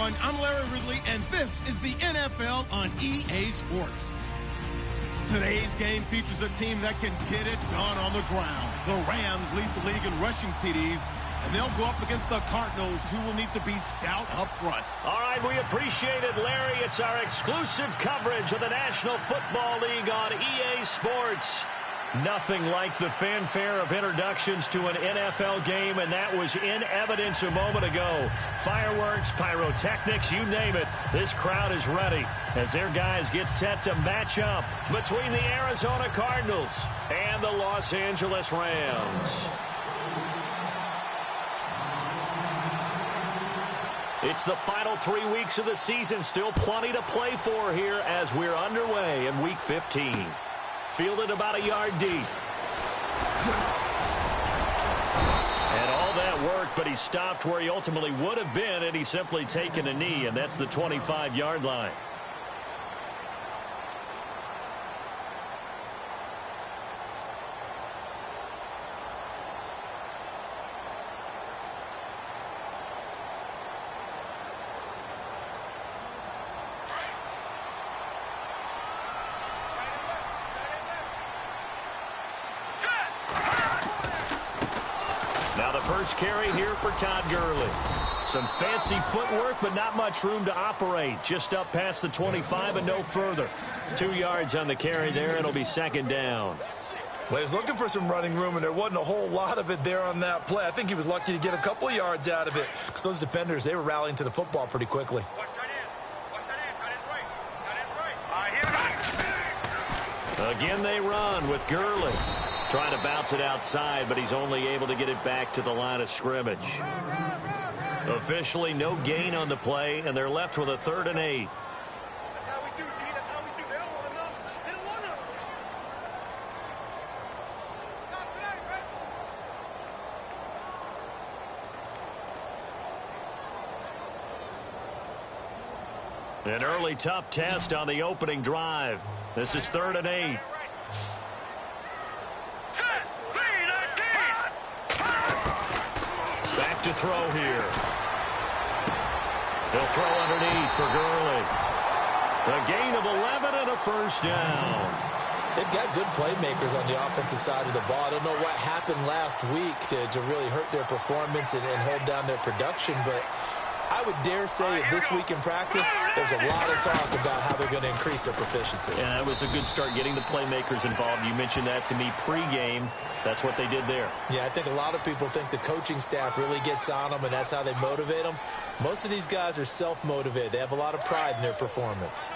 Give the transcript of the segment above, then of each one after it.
everyone. I'm Larry Ridley, and this is the NFL on EA Sports. Today's game features a team that can get it done on the ground. The Rams lead the league in rushing TDs, and they'll go up against the Cardinals, who will need to be stout up front. All right, we appreciate it, Larry. It's our exclusive coverage of the National Football League on EA Sports. Nothing like the fanfare of introductions to an NFL game, and that was in evidence a moment ago. Fireworks, pyrotechnics, you name it. This crowd is ready as their guys get set to match up between the Arizona Cardinals and the Los Angeles Rams. It's the final 3 weeks of the season. Still plenty to play for here as we're underway in Week 15. Fielded about a yard deep. And all that work, but he stopped where he ultimately would have been had he simply taken a knee, and that's the 25-yard line. Now the first carry here for Todd Gurley. Some fancy footwork, but not much room to operate. Just up past the 25 and no further. 2 yards on the carry there. It'll be second down. Well, he's looking for some running room, and there wasn't a whole lot of it there on that play. I think he was lucky to get a couple of yards out of it because those defenders, they were rallying to the football pretty quickly. Again, they run with Gurley. Trying to bounce it outside, but he's only able to get it back to the line of scrimmage. Officially, no gain on the play, and they're left with a 3rd and 8. That's how we do, D. That's how we do. They don't want to know. They don't want none of this. Not today, An early tough test on the opening drive. This is 3rd and 8. Back to throw here. They'll throw underneath for Gurley. A gain of 11 and a first down. They've got good playmakers on the offensive side of the ball. I don't know what happened last week to really hurt their performance and hold down their production, but I would dare say that this week in practice, there's a lot of talk about how they're going to increase their proficiency. Yeah, that was a good start getting the playmakers involved. You mentioned that to me pregame. That's what they did there. Yeah, I think a lot of people think the coaching staff really gets on them, and that's how they motivate them. Most of these guys are self-motivated. They have a lot of pride in their performance.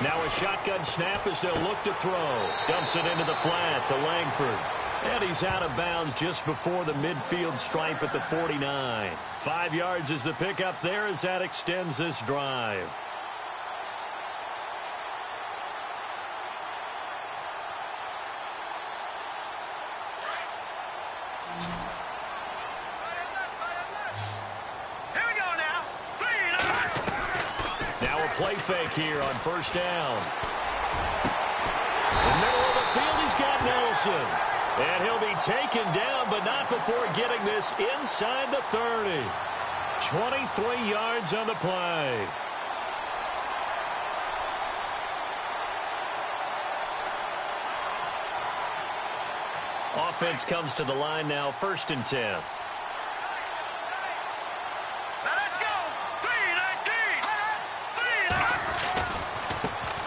Now a shotgun snap as they'll look to throw. Dumps it into the flat to Langford. And he's out of bounds just before the midfield stripe at the 49. 5 yards is the pickup there as that extends this drive. Play fake here on first down. In the middle of the field, he's got Nelson. And he'll be taken down, but not before getting this inside the 30. 23 yards on the play. Offense comes to the line now, 1st and 10.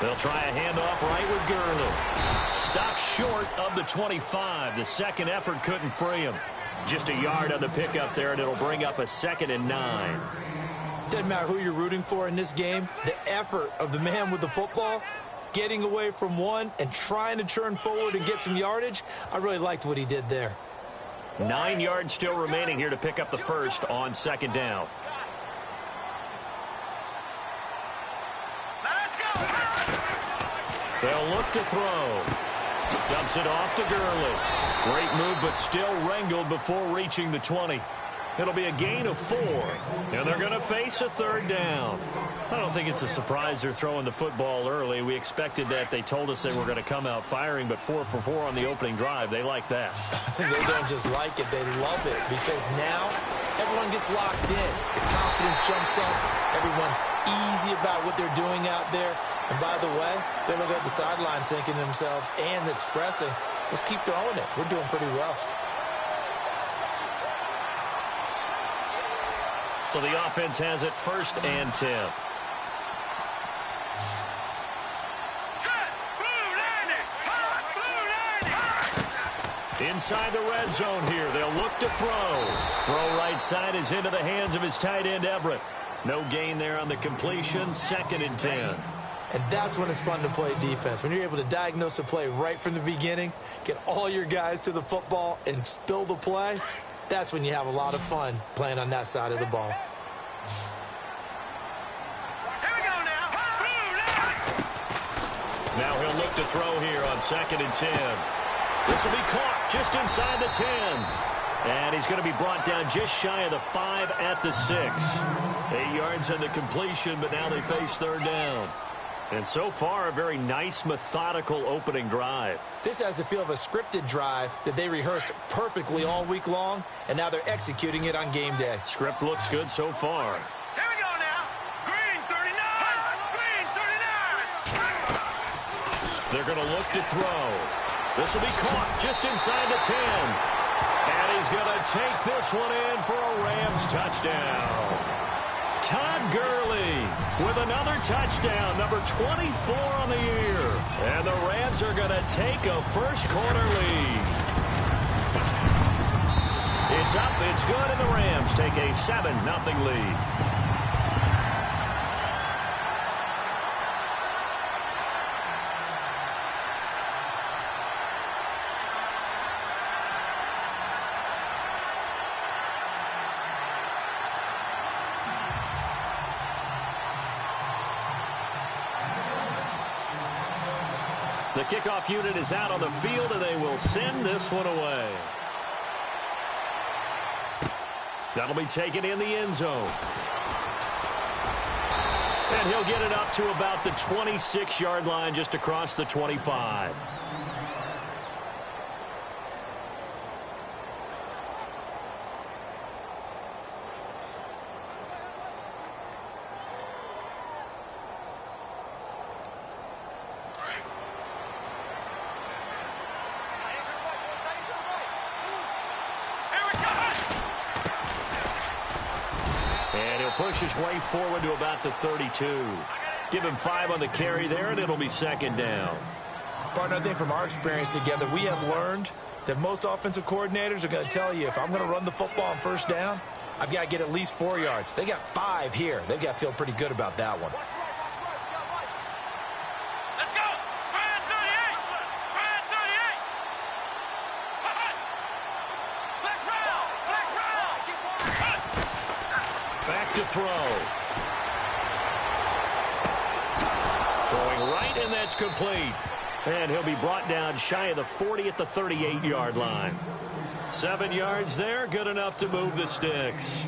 They'll try a handoff right with Gurley. Stopped short of the 25. The second effort couldn't free him. Just a yard on the pickup there, and it'll bring up a 2nd and 9. Doesn't matter who you're rooting for in this game. The effort of the man with the football, getting away from one and trying to churn forward and get some yardage, I really liked what he did there. 9 yards still remaining here to pick up the first on 2nd down. They'll look to throw. Dumps it off to Gurley. Great move, but still wrangled before reaching the 20. It'll be a gain of 4, and they're going to face a third down. I don't think it's a surprise they're throwing the football early. We expected that. They told us they were going to come out firing, but 4 for 4 on the opening drive. They like that. They don't just like it. They love it because now everyone gets locked in. The confidence jumps up. Everyone's easy about what they're doing out there. And by the way, they look at the sideline thinking to themselves and expressing, let's keep throwing it. We're doing pretty well. So the offense has it 1st and 10. Inside the red zone here. They'll look to throw. Throw right side is into the hands of his tight end, Everett. No gain there on the completion. 2nd and 10. And that's when it's fun to play defense. When you're able to diagnose a play right from the beginning, get all your guys to the football, and spill the play, that's when you have a lot of fun playing on that side of the ball. Now he'll look to throw here on 2nd and 10. This will be caught just inside the 10. And he's going to be brought down just shy of the 5 at the 6. 8 yards on the completion, but now they face 3rd down. And so far, a very nice, methodical opening drive. This has the feel of a scripted drive that they rehearsed perfectly all week long, and now they're executing it on game day. Script looks good so far. Here we go now. Green 39. Green 39. They're going to look to throw. This will be caught just inside the 10. And he's going to take this one in for a Rams touchdown. Todd Gurley with another touchdown, number 24 on the year. And the Rams are going to take a first-quarter lead. It's up, it's good, and the Rams take a 7-0 lead. The kickoff unit is out on the field, and they will send this one away. That'll be taken in the end zone. And he'll get it up to about the 26-yard line, just across the 25. Push his way forward to about the 32. Give him 5 on the carry there, and it'll be 2nd down. Partner, I think from our experience together, we have learned that most offensive coordinators are going to tell you, if I'm going to run the football on 1st down, I've got to get at least 4 yards. They got 5 here. They've got to feel pretty good about that one. Let's go. Brand 38. Brand 38. Let's roll. Let's roll. Back to throw. Throwing right, and that's complete. And he'll be brought down shy of the 40 at the 38-yard line. 7 yards there, good enough to move the sticks.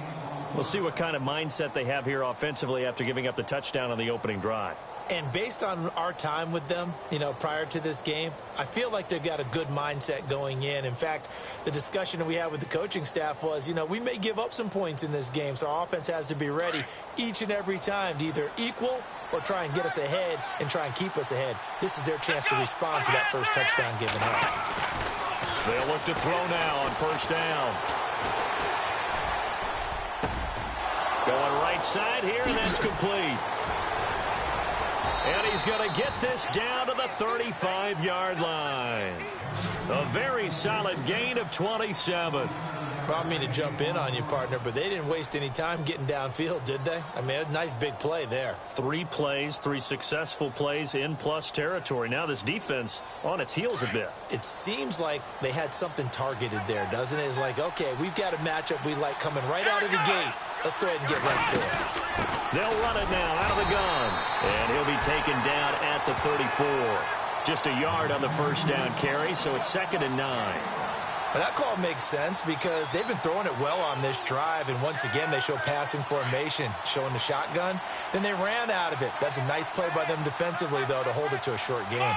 We'll see what kind of mindset they have here offensively after giving up the touchdown on the opening drive. And based on our time with them, prior to this game, I feel like they've got a good mindset going in. In fact, the discussion that we had with the coaching staff was, we may give up some points in this game, so our offense has to be ready each and every time to either equal or try and get us ahead and try and keep us ahead. This is their chance to respond to that first touchdown given up. They'll look to throw now on 1st down. Going right side here, and that's complete. And he's going to get this down to the 35-yard line. A very solid gain of 27. Well, I mean to jump in on you, partner, but they didn't waste any time getting downfield, did they? I mean, a nice big play there. 3 plays, 3 successful plays in plus territory. Now this defense on its heels a bit. It seems like they had something targeted there, doesn't it? It's like, okay, we've got a matchup we like coming right out of the gate. Let's go ahead and get right to it. They'll run it now out of the gun. And he'll be taken down at the 34. Just a yard on the 1st down carry, so it's 2nd and 9. Well, that call makes sense because they've been throwing it well on this drive, and once again, they show passing formation, showing the shotgun. Then they ran out of it. That's a nice play by them defensively, though, to hold it to a short game.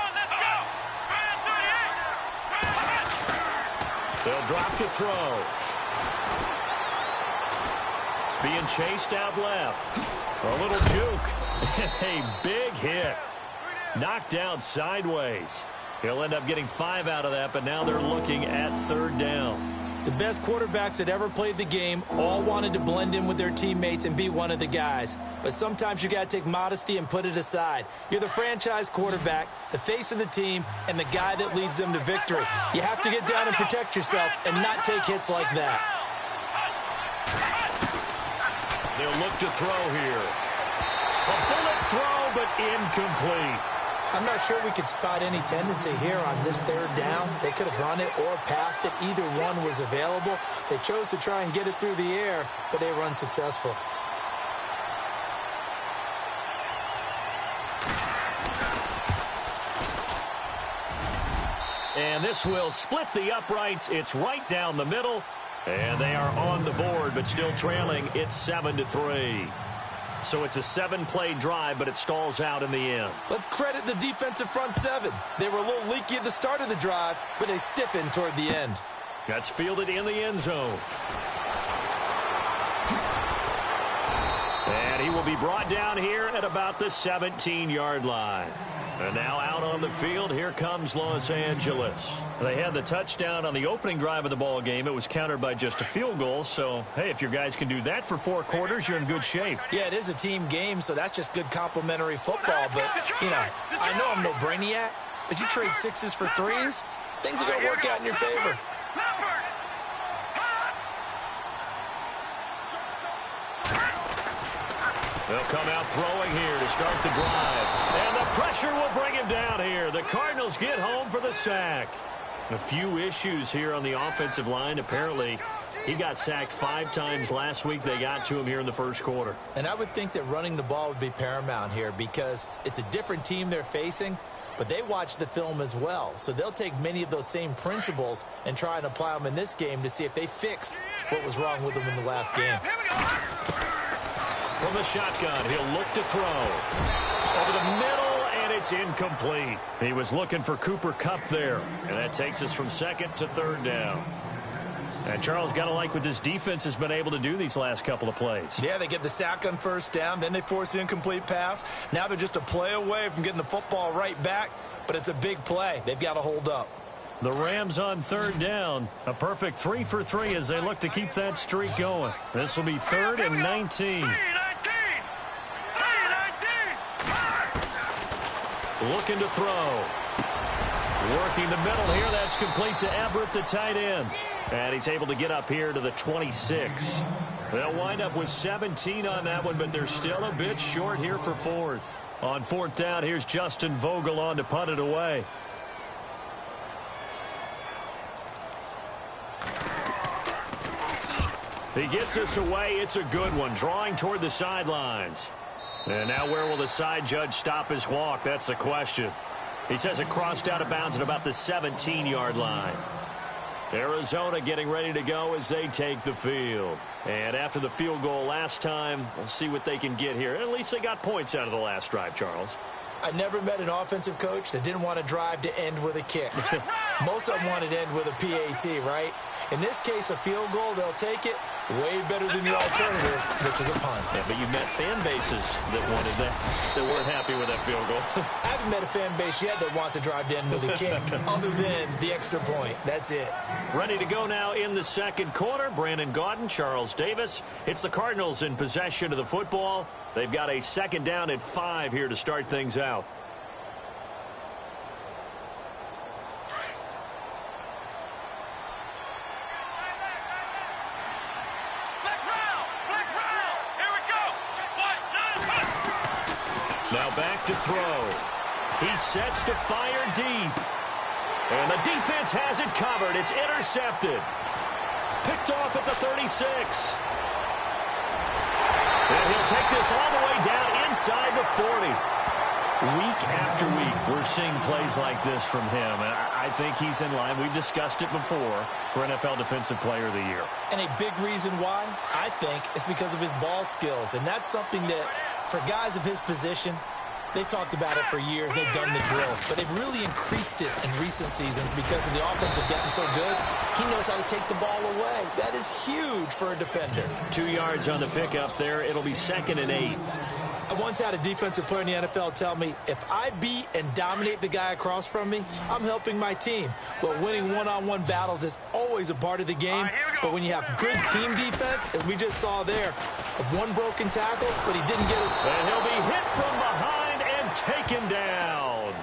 They'll drop to throw. Being chased out left. A little juke. A big hit. Knocked out sideways. He'll end up getting 5 out of that, but now they're looking at third down. The best quarterbacks that ever played the game all wanted to blend in with their teammates and be one of the guys. But sometimes you got to take modesty and put it aside. You're the franchise quarterback, the face of the team, and the guy that leads them to victory. You have to get down and protect yourself and not take hits like that. They'll look to throw here. A bullet throw, but incomplete. I'm not sure we could spot any tendency here on this third down. They could have run it or passed it. Either one was available. They chose to try and get it through the air, but they were unsuccessful. And this will split the uprights. It's right down the middle. And they are on the board, but still trailing. It's 7-3. So it's a 7-play drive, but it stalls out in the end. Let's credit the defensive front seven. They were a little leaky at the start of the drive, but they stiffened toward the end. That's fielded in the end zone. And he will be brought down here at about the 17-yard line. And now out on the field, here comes Los Angeles. They had the touchdown on the opening drive of the ball game. It was countered by just a field goal. So, hey, if your guys can do that for 4 quarters, you're in good shape. Yeah, it is a team game, so that's just good complimentary football. But, you know, I know I'm no brainiac, but you trade 6s for 3s, things are going to work out in your favor. They'll come out throwing here to start the drive. And the pressure will bring him down here. The Cardinals get home for the sack. A few issues here on the offensive line. Apparently, he got sacked 5 times last week. They got to him here in the first quarter. And I would think that running the ball would be paramount here because it's a different team they're facing, but they watch the film as well. So they'll take many of those same principles and try and apply them in this game to see if they fixed what was wrong with them in the last game. From the shotgun, he'll look to throw. Over the middle, and it's incomplete. He was looking for Cooper Kupp there, and that takes us from 2nd to 3rd down. And Charles, got to like what this defense has been able to do these last couple of plays. Yeah, they get the sack on 1st down, then they force the incomplete pass. Now they're just a play away from getting the football right back, but it's a big play. They've got to hold up. The Rams on 3rd down. A perfect 3 for 3 as they look to keep that streak going. This will be 3rd and 19. Looking to throw. Working the middle here. That's complete to Everett, the tight end. And he's able to get up here to the 26. They'll wind up with 17 on that one, but they're still a bit short here for 4th. On 4th down, here's Justin Vogel on to punt it away. He gets us away. It's a good one. Drawing toward the sidelines. And now where will the side judge stop his walk? That's the question. He says it crossed out of bounds at about the 17-yard line. Arizona getting ready to go as they take the field. And after the field goal last time, we'll see what they can get here. At least they got points out of the last drive, Charles. I never met an offensive coach that didn't want to drive to end with a kick. Most of them wanted to end with a PAT, right? In this case, a field goal, they'll take it. Way better than the alternative, which is a punt. Yeah, but you've met fan bases that wanted that, that weren't happy with that field goal. I haven't met a fan base yet that wants to drive to end with a kick, other than the extra point. That's it. Ready to go now in the 2nd quarter. Brandon Gaudin, Charles Davis. It's the Cardinals in possession of the football. They've got a 2nd down at 5 here to start things out. Now back to throw. He sets to fire deep. And the defense has it covered. It's intercepted. Picked off at the 36. And he'll take this all the way down inside the 40. Week after week, we're seeing plays like this from him. And I think he's in line. We've discussed it before for NFL Defensive Player of the Year. And a big reason why, I think, is because of his ball skills. And that's something that, for guys of his position, they've talked about it for years. They've done the drills. But they've really increased it in recent seasons because of the offense have gotten so good. He knows how to take the ball away. That is huge for a defender. 2 yards on the pickup there. It'll be 2nd and 8. I once had a defensive player in the NFL tell me, if I beat and dominate the guy across from me, I'm helping my team. Well, winning one-on-one battles is always a part of the game. But when you have good team defense, as we just saw there, one broken tackle, but he didn't get it. And he'll be hit from behind and taken down.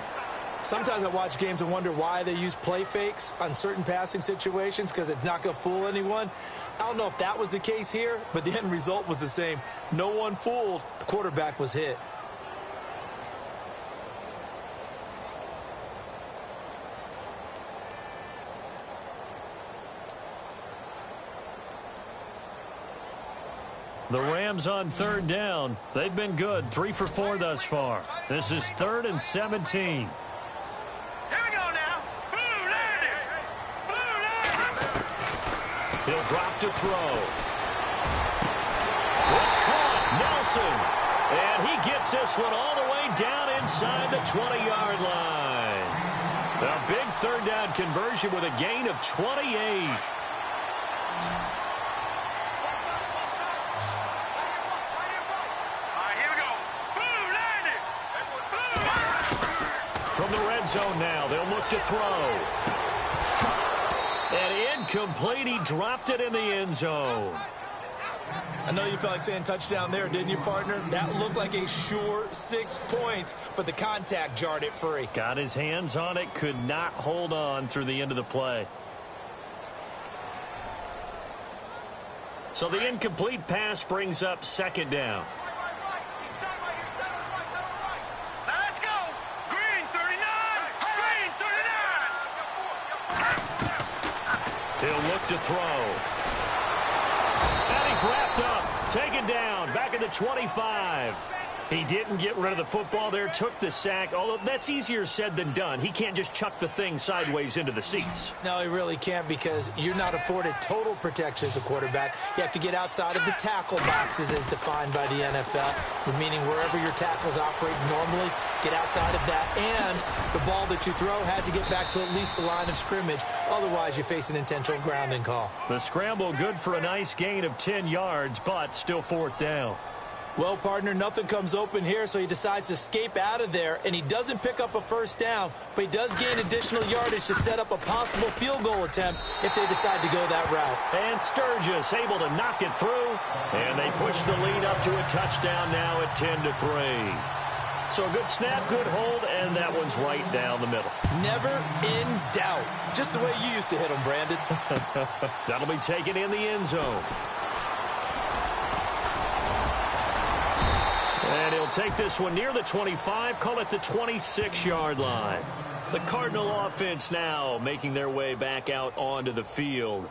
Sometimes I watch games and wonder why they use play fakes on certain passing situations because it's not going to fool anyone. I don't know if that was the case here, but the end result was the same. No one fooled. The quarterback was hit. The Rams on 3rd down. They've been good. 3 for 4 thus far. This is 3rd and 17. He'll drop to throw. It's caught. Nelson. And he gets this one all the way down inside the 20-yard line. A big 3rd down conversion with a gain of 28. From the red zone now, they'll look to throw. And incomplete. He dropped it in the end zone. I know you felt like saying touchdown there, didn't you, partner? That looked like a sure 6 points, but the contact jarred it free. Got his hands on it, could not hold on through the end of the play. So the incomplete pass brings up 2nd down. He'll look to throw. And he's wrapped up. Taken down. Back at the 25. He didn't get rid of the football there. Took the sack. Although that's easier said than done. He can't just chuck the thing sideways into the seats. No, he really can't because you're not afforded total protection as a quarterback. You have to get outside of the tackle boxes as defined by the NFL, meaning wherever your tackles operate normally, get outside of that. And the ball that you throw has to get back to at least the line of scrimmage. Otherwise, you face an intentional grounding call. The scramble good for a nice gain of 10 yards, but still 4th down. Well, partner, nothing comes open here, so he decides to escape out of there, and he doesn't pick up a 1st down, but he does gain additional yardage to set up a possible field goal attempt if they decide to go that route. And Sturgis able to knock it through, and they push the lead up to a touchdown now at 10-3. So a good snap, good hold, and that one's right down the middle. Never in doubt. Just the way you used to hit them, Brandon. That'll be taken in the end zone. And he'll take this one near the 25, call it the 26-yard line. The Cardinal offense now making their way back out onto the field.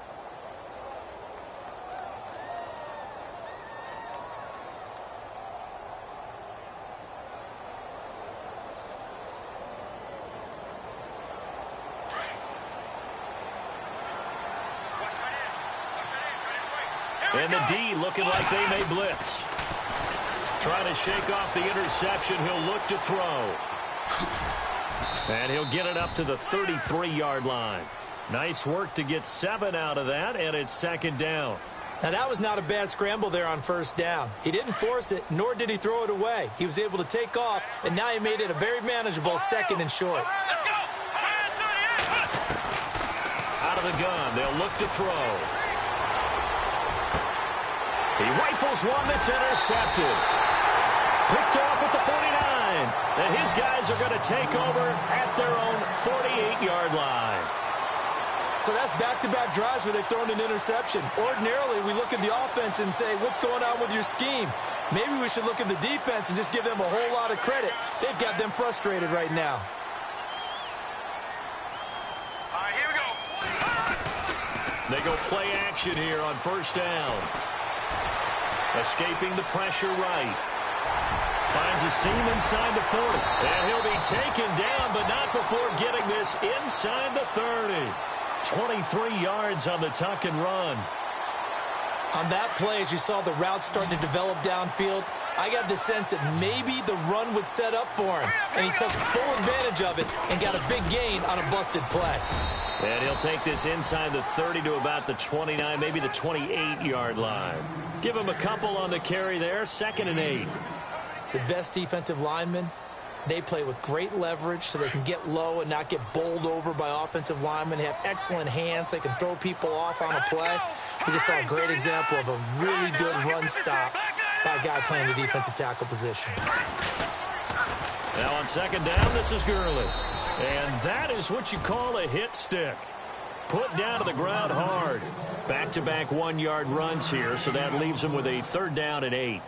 And the D looking like they may blitz. Trying to shake off the interception. He'll look to throw. And he'll get it up to the 33-yard line. Nice work to get 7 out of that, and it's 2nd down. Now, that was not a bad scramble there on 1st down. He didn't force it, nor did he throw it away. He was able to take off, and now he made it a very manageable 2nd and short. Out of the gun, they'll look to throw. He rifles one that's intercepted. Picked off at the 49. And his guys are going to take over at their own 48-yard line. So that's back-to-back drives where they've thrown an interception. Ordinarily, we look at the offense and say, what's going on with your scheme? Maybe we should look at the defense and just give them a whole lot of credit. They've got them frustrated right now. All right, here we go. They go play action here on 1st down. Escaping the pressure right. Finds a seam inside the 40. And he'll be taken down, but not before getting this inside the 30. 23 yards on the tuck and run. On that play, as you saw the route start to develop downfield, I got the sense that maybe the run would set up for him. And he took full advantage of it and got a big gain on a busted play. And he'll take this inside the 30 to about the 29, maybe the 28-yard line. Give him a couple on the carry there, 2nd and 8. The best defensive linemen, they play with great leverage so they can get low and not get bowled over by offensive linemen. They have excellent hands. They can throw people off on a play. We just saw a great example of a really good run stop by a guy playing the defensive tackle position. Now on 2nd down, this is Gurley. And that is what you call a hit stick. Put down to the ground hard. Back-to-back 1-yard runs here, so that leaves him with a 3rd down and 8.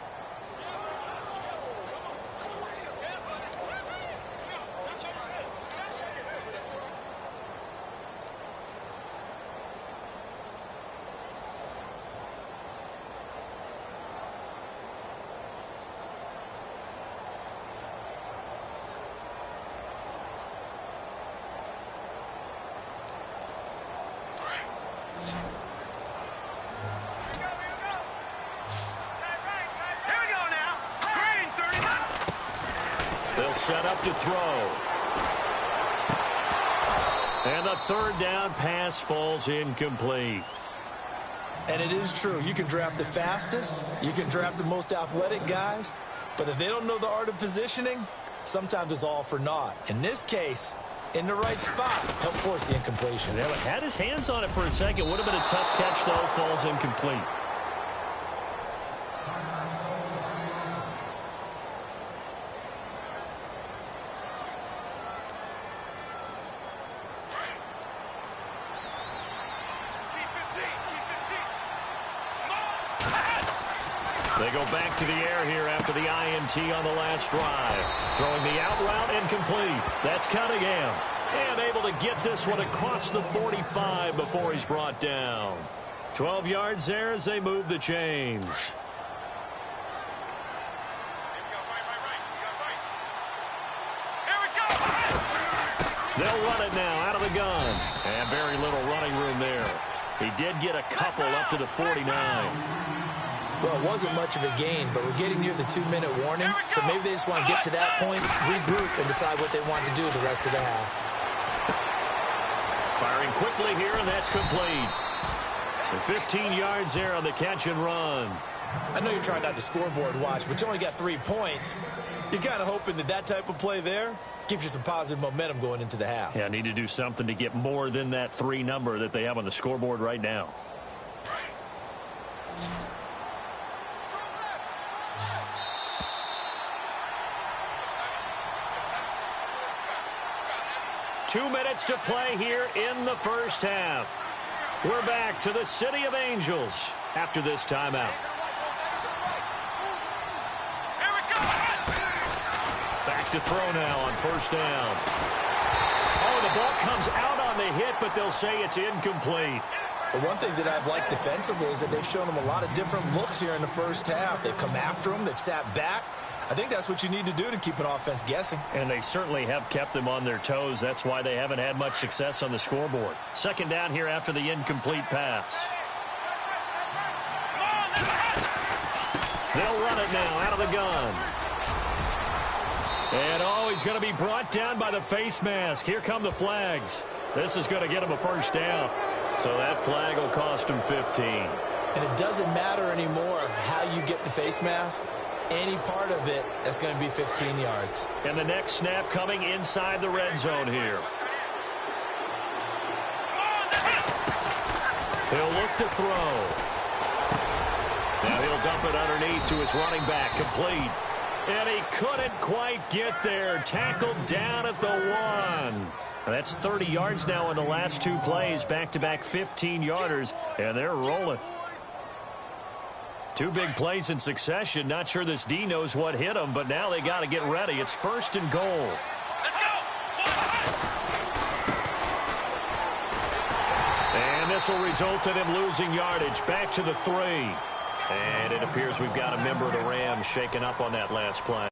Set up to throw. And the 3rd down pass falls incomplete. And it is true. You can draft the fastest. You can draft the most athletic guys. But if they don't know the art of positioning, sometimes it's all for naught. In this case, in the right spot, help force the incompletion. Yeah, but had his hands on it for a second. Would have been a tough catch, though. Falls incomplete. They go back to the air here after the INT on the last drive. Throwing the out route incomplete. That's Cunningham. And able to get this one across the 45 before he's brought down. 12 yards there as they move the chains. They'll run it now out of the gun. And very little running room there. He did get a couple up to the 49. Well, it wasn't much of a gain, but we're getting near the 2-minute warning, so maybe they just want to get to that point, regroup, and decide what they want to do the rest of the half. Firing quickly here, and that's complete. And 15 yards there on the catch and run. I know you're trying not to scoreboard watch, but you only got 3 points. You're kind of hoping that that type of play there gives you some positive momentum going into the half. Yeah, need to do something to get more than that 3 number that they have on the scoreboard right now. Two minutes to play here in the first half. We're back to the City of Angels after this timeout. Back to throw now on 1st down. Oh, the ball comes out on the hit, but they'll say it's incomplete. The one thing that I've liked defensively is that they've shown them a lot of different looks here in the first half. They've come after them. They've sat back. I think that's what you need to do to keep an offense guessing. And they certainly have kept them on their toes. That's why they haven't had much success on the scoreboard. 2nd down here after the incomplete pass. They'll run it now out of the gun. And, oh, he's going to be brought down by the face mask. Here come the flags. This is going to get him a 1st down. So that flag will cost him 15. And it doesn't matter anymore how you get the face mask. Any part of it, that's going to be 15 yards. And the next snap coming inside the red zone here. He'll look to throw. Now he'll dump it underneath to his running back, complete. And he couldn't quite get there. Tackled down at the 1. That's 30 yards now in the last 2 plays. Back-to-back 15-yarders, and they're rolling. 2 big plays in succession. Not sure this D knows what hit him, but now they got to get ready. It's 1st and goal. And this will result in him losing yardage. Back to the 3. And it appears we've got a member of the Rams shaken up on that last play.